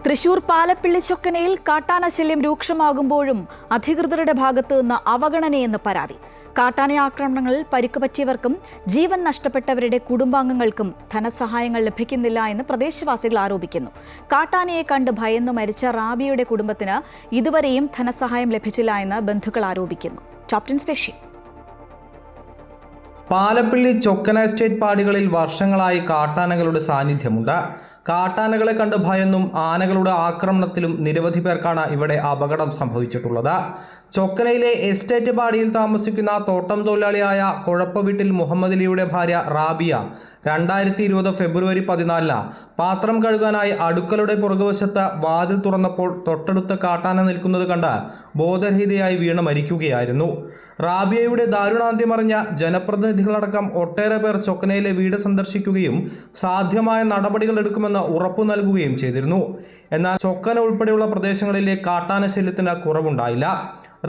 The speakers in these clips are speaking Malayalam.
തൃശൂർ പാലപ്പിള്ളി ചൊക്കനയിൽ കാട്ടാന ശല്യം രൂക്ഷമാകുമ്പോഴും അധികൃതരുടെ ഭാഗത്തു നിന്ന് അവഗണനയെന്ന് പരാതി. കാട്ടാന ആക്രമണങ്ങളിൽ പരിക്ക് പറ്റിയവർക്കും ജീവൻ നഷ്ടപ്പെട്ടവരുടെ കുടുംബാംഗങ്ങൾക്കും ധനസഹായങ്ങൾ ലഭിക്കുന്നില്ല എന്ന് പ്രദേശവാസികൾ ആരോപിക്കുന്നു. കാട്ടാനയെ കണ്ട് ഭയന്ന് മരിച്ച റാബിയുടെ കുടുംബത്തിന് ഇതുവരെയും ധനസഹായം ലഭിച്ചില്ല എന്ന് ബന്ധുക്കൾ ആരോപിക്കുന്നു. Top 10 special. Palappilly Chokkana estate പാടികളിൽ വർഷങ്ങളായി കാട്ടാനകളുടെ സാന്നിധ്യമുണ്ട്. കാട്ടാനകളെ കണ്ട് ഭയന്നും ആനകളുടെ ആക്രമണത്തിലും നിരവധി പേർക്കാണ് ഇവിടെ അപകടം സംഭവിച്ചിട്ടുള്ളത്. ചൊക്കനയിലെ എസ്റ്റേറ്റ് പാടിയിൽ താമസിക്കുന്ന തോട്ടം തൊഴിലാളിയായ കുഴപ്പവീട്ടിൽ മുഹമ്മദ് അലിയുടെ ഭാര്യ റാബിയ 2020 ഫെബ്രുവരി 14 പാത്രം കഴുകാനായി അടുക്കളയുടെ പുറകുവശത്ത് വാതിൽ തുറന്നപ്പോൾ തൊട്ടടുത്ത കാട്ടാന നിൽക്കുന്നത് കണ്ട് ബോധരഹിതയായി വീണ് മരിക്കുകയായിരുന്നു. റാബിയയുടെ ദാരുണാന്ത്യമറിഞ്ഞ ജനപ്രതിനിധികളടക്കം ഒട്ടേറെ പേർ ചൊക്കനയിലെ വീട് സന്ദർശിക്കുകയും സാധ്യമായ നടപടികൾ എടുക്കുമെന്ന് ഉറപ്പു നൽകുകയും ചെയ്തിരുന്നു. എന്നാൽ ചൊക്കന ഉൾപ്പെടെയുള്ള പ്രദേശങ്ങളിലെ കാട്ടാന ശല്യത്തിന് കുറവുണ്ടായില്ല.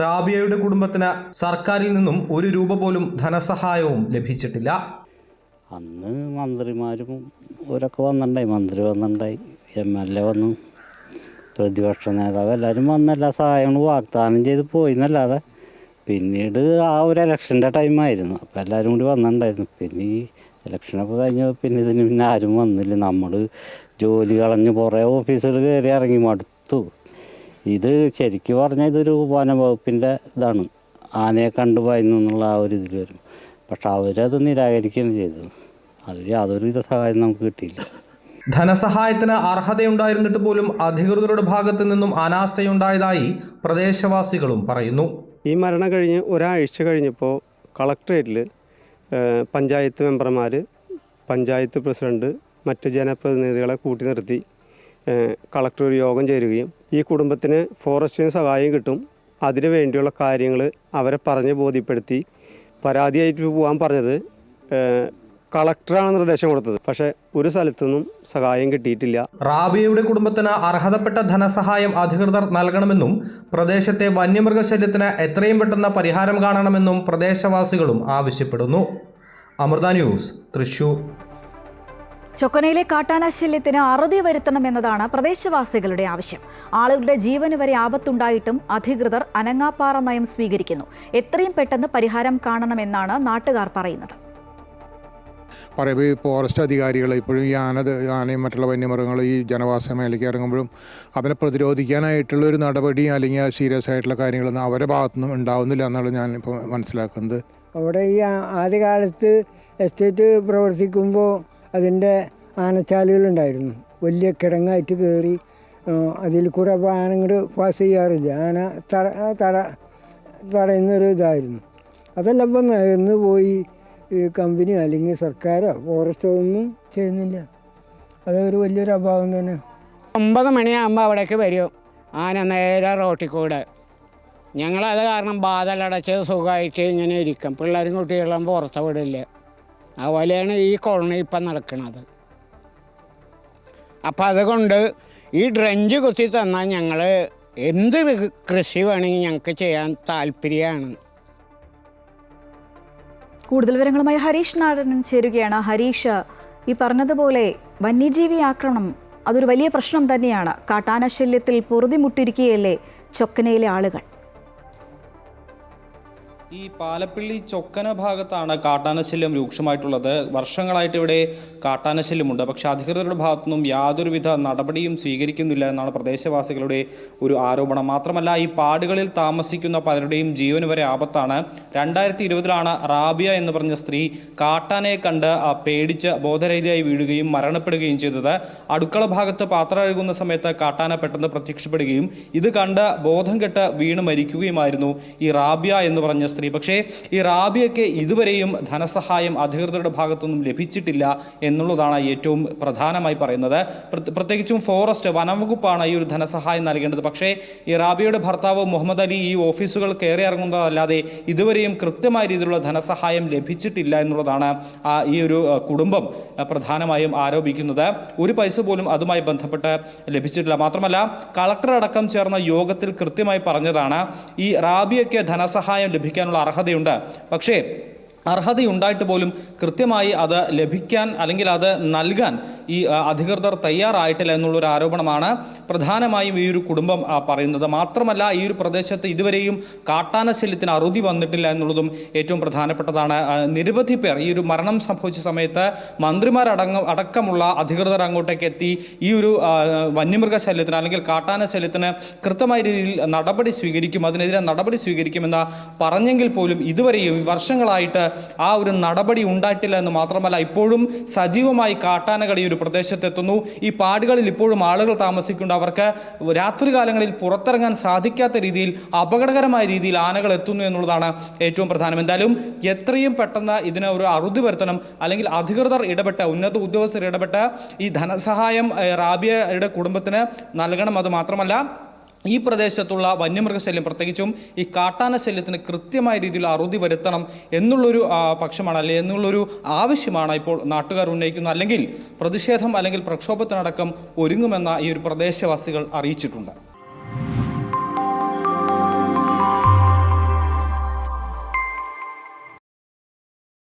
റാബിയയുടെ കുടുംബത്തിന് സർക്കാരിൽ നിന്നും ഒരു രൂപ പോലും ധനസഹായവും ലഭിച്ചിട്ടില്ല. അന്ന് മന്ത്രിമാരും അവരൊക്കെ വന്നിട്ടുണ്ടായി, മന്ത്രി വന്നിട്ടുണ്ടായി, MLA വന്നു, പ്രതിപക്ഷ നേതാവ് എല്ലാവരും വന്ന് എല്ലാ സഹായങ്ങളും വാഗ്ദാനം ചെയ്ത് പോയിന്നല്ലാതെ പിന്നീട് ആ ഒരു ഇലക്ഷൻ്റെ ടൈമായിരുന്നു. അപ്പോൾ എല്ലാവരും കൂടി വന്നിട്ടുണ്ടായിരുന്നു. പിന്നെ ഈ ഇലക്ഷനൊക്കെ കഴിഞ്ഞ് പിന്നെ ആരും വന്നില്ല. നമ്മൾ ജോലി കളഞ്ഞ് കുറേ ഓഫീസുകൾ കയറി ഇറങ്ങി മടുത്തു. ഇത് ശരിക്കും പറഞ്ഞാൽ ഇതൊരു വനംവകുപ്പിൻ്റെ ഇതാണ്, ആനയെ കണ്ടു ഭയന്നു എന്നുള്ള ആ ഒരു ഇതിൽ വരും. പക്ഷെ അവരത് നിരാകരിക്കുകയാണ് ചെയ്തത്. അതിൽ യാതൊരുവിധ സഹായം നമുക്ക് കിട്ടിയില്ല. ധനസഹായത്തിന് അർഹതയുണ്ടായിരുന്നിട്ട് പോലും അധികൃതരുടെ ഭാഗത്തു നിന്നും അനാസ്ഥയുണ്ടായതായി പ്രദേശവാസികളും പറയുന്നു. ഈ മരണം കഴിഞ്ഞ് ഒരാഴ്ച കഴിഞ്ഞപ്പോൾ കളക്ട്രേറ്റിൽ പഞ്ചായത്ത് മെമ്പർമാർ, പഞ്ചായത്ത് പ്രസിഡന്റ്, മറ്റ് ജനപ്രതിനിധികളെ കൂട്ടി നിർത്തി കളക്ടർ ഒരു യോഗം ചേരുകയും ഈ കുടുംബത്തിന് ഫോറസ്റ്റിന് സഹായം കിട്ടും, അതിനു വേണ്ടിയുള്ള കാര്യങ്ങൾ അവരെ പറഞ്ഞ് ബോധ്യപ്പെടുത്തി പരാതിയായിട്ട് പോകാൻ പറഞ്ഞത് കളക്ടറാണ് നിർദ്ദേശം കൊടുത്തത്. പക്ഷേ ഒരു സ്ഥലത്തുനിന്നും സഹായം കിട്ടിയിട്ടില്ല. റാബിയയുടെ കുടുംബത്തിന് അർഹതപ്പെട്ട ധനസഹായം അധികൃതർ നൽകണമെന്നും പ്രദേശത്തെ വന്യമൃഗശല്യത്തിന് എത്രയും പെട്ടെന്ന് പരിഹാരം കാണണമെന്നും പ്രദേശവാസികളും ആവശ്യപ്പെടുന്നു. അമൃത ന്യൂസ്, തൃശൂർ. ചൊക്കനയിലെ കാട്ടാന ശല്യത്തിന് അറുതി വരുത്തണമെന്നതാണ് പ്രദേശവാസികളുടെ ആവശ്യം. ആളുകളുടെ ജീവന് വരെ ആപത്തുണ്ടായിട്ടും അധികൃതർ അനങ്ങാപ്പാറ നയം സ്വീകരിക്കുന്നു. എത്രയും പെട്ടെന്ന് പരിഹാരം കാണണമെന്നാണ് നാട്ടുകാർ പറയുന്നത്. പറയുമ്പോൾ ഈ ഫോറസ്റ്റ് അധികാരികൾ ഇപ്പോഴും ഈ ആനയും മറ്റുള്ള വന്യമൃഗങ്ങൾ ഈ ജനവാസ മേഖലയ്ക്ക് ഇറങ്ങുമ്പോഴും അതിനെ പ്രതിരോധിക്കാനായിട്ടുള്ളൊരു നടപടി അല്ലെങ്കിൽ സീരിയസ് ആയിട്ടുള്ള കാര്യങ്ങളൊന്നും അവരുടെ ഭാഗത്തുനിന്നും ഉണ്ടാവുന്നില്ല എന്നാണ് ഞാനിപ്പോൾ മനസ്സിലാക്കുന്നത്. അവിടെ ഈ ആദ്യകാലത്ത് എസ്റ്റേറ്റ് പ്രവർത്തിക്കുമ്പോൾ അതിൻ്റെ ആനച്ചാലുകളുണ്ടായിരുന്നു. വലിയ കിടങ്ങായിട്ട് കയറി അതിൽ കൂടെ അപ്പോൾ ആന ഇങ്ങോട്ട് പാസ് ചെയ്യാറില്ല. ആന തടയുന്നൊരു ഇതായിരുന്നു. അതെല്ലാം ഇപ്പം എന്ന് പോയി ഈ കമ്പനി അല്ലെങ്കിൽ സർക്കാരോ ഫോറസ്റ്റോ ഒന്നും ചെയ്യുന്നില്ല. അതൊരു വലിയൊരു അഭാവം തന്നെ. 9 മണിയാകുമ്പോൾ അവിടേക്ക് വരും ആന നേരെ റോട്ടിൽ കൂടെ. ഞങ്ങളത് കാരണം ബാധലടച്ച് സുഖമായിട്ട് ഇങ്ങനെ ഇരിക്കും. പിള്ളേരും കുട്ടികളും പുറത്ത് വിടില്ല. അതുപോലെയാണ് ഈ കോളനി ഇപ്പം നടക്കുന്നത്. അപ്പം അതുകൊണ്ട് ഈ ഡ്രഞ്ച് കുത്തി തന്നാൽ ഞങ്ങൾ എന്ത് കൃഷി വേണമെങ്കിൽ ഞങ്ങൾക്ക് ചെയ്യാൻ താല്പര്യമാണ്. കൂടുതൽ വിവരങ്ങളുമായി ഹരീഷ് നാടൻ ചേരുകയാണ്. ഹരീഷ്, ഈ പറഞ്ഞതുപോലെ വന്യജീവി ആക്രമണം അതൊരു വലിയ പ്രശ്നം തന്നെയാണ്. കാട്ടാന ശല്യത്തിൽ പൊറുതിമുട്ടിരിക്കുകയല്ലേ ചൊക്കനയിലെ ആളുകൾ? ഈ പാലപ്പിള്ളി ചൊക്കന ഭാഗത്താണ് കാട്ടാനശല്യം രൂക്ഷമായിട്ടുള്ളത്. വർഷങ്ങളായിട്ട് ഇവിടെ കാട്ടാനശല്യമുണ്ട്. പക്ഷേ അധികൃതരുടെ ഭാഗത്തുനിന്നും യാതൊരുവിധ നടപടിയും സ്വീകരിക്കുന്നില്ല എന്നാണ് പ്രദേശവാസികളുടെ ഒരു ആരോപണം. മാത്രമല്ല ഈ പാടുകളിൽ താമസിക്കുന്ന പലരുടെയും ജീവന് വരെ ആപത്താണ്. 2020 റാബിയ എന്ന് പറഞ്ഞ സ്ത്രീ കാട്ടാനയെ കണ്ട് പേടിച്ച് ബോധരഹിതയായി വീഴുകയും മരണപ്പെടുകയും ചെയ്തത്. അടുക്കള ഭാഗത്ത് പാത്രം കഴുകുന്ന സമയത്ത് കാട്ടാന പെട്ടെന്ന് പ്രത്യക്ഷപ്പെടുകയും ഇത് കണ്ട് ബോധം കെട്ട് വീണ് മരിക്കുകയുമായിരുന്നു ഈ റാബിയ എന്ന് പറഞ്ഞ സ്ത്രീ. പക്ഷേ ഈ റാബിയയ്ക്ക് ഇതുവരെയും ധനസഹായം അധികൃതരുടെ ഭാഗത്തുനിന്നും ലഭിച്ചിട്ടില്ല എന്നുള്ളതാണ് ഏറ്റവും പ്രധാനമായി പറയുന്നത്. പ്രത്യേകിച്ചും ഫോറസ്റ്റ് വനംവകുപ്പാണ് ഈ ഒരു ധനസഹായം നൽകേണ്ടത്. പക്ഷേ ഈ റാബിയയുടെ ഭർത്താവ് മുഹമ്മദ് അലി ഈ ഓഫീസുകൾ കയറി ഇറങ്ങുന്നതല്ലാതെ ഇതുവരെയും കൃത്യമായ രീതിയിലുള്ള ധനസഹായം ലഭിച്ചിട്ടില്ല എന്നുള്ളതാണ് ഈ ഒരു കുടുംബം പ്രധാനമായും ആരോപിക്കുന്നത്. ഒരു പൈസ പോലും അതുമായി ബന്ധപ്പെട്ട് ലഭിച്ചിട്ടില്ല. മാത്രമല്ല കളക്ടർ അടക്കം ചേർന്ന യോഗത്തിൽ കൃത്യമായി പറഞ്ഞതാണ് ഈ റാബിയയ്ക്ക് ധനസഹായം ലഭിക്കാനുള്ള അർഹതയുണ്ട്. പക്ഷേ അർഹതയുണ്ടായിട്ട് പോലും കൃത്യമായി അത് ലഭിക്കാൻ അല്ലെങ്കിൽ അത് നൽകാൻ ഈ അധികൃതർ തയ്യാറായിട്ടില്ല എന്നുള്ളൊരു ആരോപണമാണ് പ്രധാനമായും ഈ ഒരു കുടുംബം പറയുന്നത്. മാത്രമല്ല ഈ ഒരു പ്രദേശത്ത് ഇതുവരെയും കാട്ടാന ശല്യത്തിന് അറുതി വന്നിട്ടില്ല എന്നുള്ളതും ഏറ്റവും പ്രധാനപ്പെട്ടതാണ്. നിരവധി പേർ ഈ ഒരു മരണം സംഭവിച്ച സമയത്ത് അടക്കമുള്ള അധികൃതർ അങ്ങോട്ടേക്ക് എത്തി ഈ ഒരു വന്യമൃഗ ശല്യത്തിന് അല്ലെങ്കിൽ കാട്ടാന ശല്യത്തിന് കൃത്യമായ രീതിയിൽ നടപടി സ്വീകരിക്കും, അതിനെതിരെ നടപടി സ്വീകരിക്കുമെന്ന് പറഞ്ഞെങ്കിൽ പോലും ഇതുവരെയും വർഷങ്ങളായിട്ട് ആ ഒരു നടപടി ഉണ്ടായിട്ടില്ല എന്ന് മാത്രമല്ല ഇപ്പോഴും സജീവമായി കാട്ടാനകൾ ഈ ഒരു പ്രദേശത്തെത്തുന്നു. ഈ പാടുകളിൽ ഇപ്പോഴും ആളുകൾ താമസിക്കുന്നുണ്ട്. അവർക്ക് രാത്രികാലങ്ങളിൽ പുറത്തിറങ്ങാൻ സാധിക്കാത്ത രീതിയിൽ അപകടകരമായ രീതിയിൽ ആനകൾ എത്തുന്നു എന്നുള്ളതാണ് ഏറ്റവും പ്രധാനം. എന്തായാലും എത്രയും പെട്ടെന്ന് ഇതിന് ഒരു അറുതി വരുത്തണം, അല്ലെങ്കിൽ അധികൃതർ ഇടപെട്ട് ഉന്നത ഉദ്യോഗസ്ഥർ ഇടപെട്ട് ഈ ധനസഹായം റാബിയയുടെ കുടുംബത്തിന് നൽകണം. അത് മാത്രമല്ല ഈ പ്രദേശത്തുള്ള വന്യമൃഗശല്യം പ്രത്യേകിച്ചും ഈ കാട്ടാന ശല്യത്തിന് കൃത്യമായ രീതിയിൽ അറുതി വരുത്തണം എന്നുള്ളൊരു പക്ഷമാണ് അല്ലെങ്കിൽ എന്നുള്ളൊരു ആവശ്യമാണ് ഇപ്പോൾ നാട്ടുകാർ ഉന്നയിക്കുന്നത്. അല്ലെങ്കിൽ പ്രതിഷേധം അല്ലെങ്കിൽ പ്രക്ഷോഭത്തിനടക്കം ഒരുങ്ങുമെന്ന ഈ ഒരു പ്രദേശവാസികൾ അറിയിച്ചിട്ടുണ്ട്.